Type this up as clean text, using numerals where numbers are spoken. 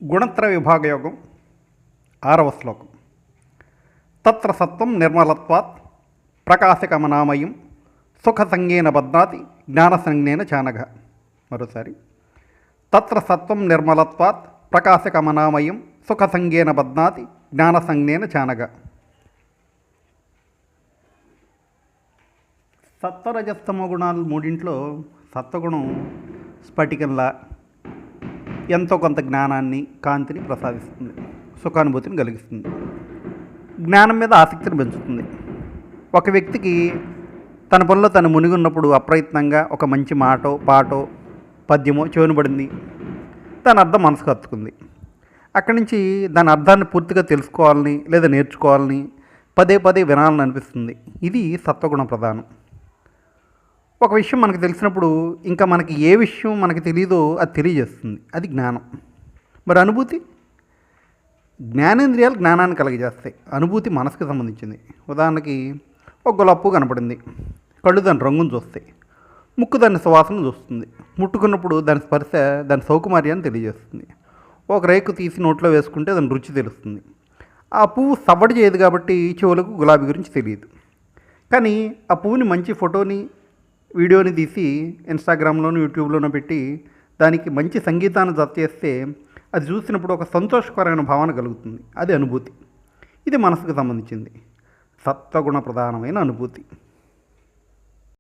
గుణత్ర విభాగయోగం 6వ శ్లోకం. తత్ర సత్వం నిర్మలత్వాత్ ప్రకాశకమనామయం సుఖసంజ్ఞేన బధ్నాతి జ్ఞానసంజ్ఞేన చానఘ. మరోసారి, తత్ర సత్వం నిర్మలత్వాత్ ప్రకాశకమనామయం సుఖసంజ్ఞేన బధ్నాతి జ్ఞానసంజ్ఞేన చానఘ. సత్వరజస్తమో గుణాలు మూడింట్లో సత్వగుణం స్ఫటికంలా ఎంతో కొంత జ్ఞానాన్ని, కాంతిని ప్రసాదిస్తుంది, సుఖానుభూతిని కలిగిస్తుంది, జ్ఞానం మీద ఆసక్తిని పెంచుతుంది. ఒక వ్యక్తికి తన పనిలో తను మునిగి ఉన్నప్పుడు అప్రయత్నంగా ఒక మంచి మాటో, పాటో, పద్యమో చెవినబడింది, దాని అర్థం మనసుకు హత్తుకుంది. అక్కడి నుంచి దాని అర్థాన్ని పూర్తిగా తెలుసుకోవాలని లేదా నేర్చుకోవాలని పదే పదే వినాలని అనిపిస్తుంది. ఇది సత్వగుణ ప్రధానం. ఒక విషయం మనకు తెలిసినప్పుడు ఇంకా మనకి ఏ విషయం మనకి తెలియదో అది తెలియజేస్తుంది, అది జ్ఞానం. మరి అనుభూతి, జ్ఞానేంద్రియాలు జ్ఞానాన్ని కలిగజేస్తాయి, అనుభూతి మనసుకు సంబంధించింది. ఉదాహరణకి ఒక గులాబీ పువ్వు కనపడింది, కళ్ళు దాని రంగును చూస్తాయి, ముక్కు దాని సువాసన చూస్తుంది, ముట్టుకున్నప్పుడు దాని స్పర్శ దాని సౌకుమార్యాన్ని తెలియజేస్తుంది. ఒక రేకు తీసి నోట్లో వేసుకుంటే దాని రుచి తెలుస్తుంది. ఆ పువ్వు సవ్వడి చేయదు కాబట్టి చెవులకు గులాబీ గురించి తెలియదు. కానీ ఆ పువ్వుని మంచి ఫోటోని, వీడియోని తీసి ఇన్స్టాగ్రామ్లోనూ, యూట్యూబ్లోనూ పెట్టి దానికి మంచి సంగీతాన్ని జత చేస్తే అది చూసినప్పుడు ఒక సంతోషకరమైన భావన కలుగుతుంది, అది అనుభూతి. ఇది మనసుకు సంబంధించింది, సత్వగుణ ప్రధానమైన అనుభూతి.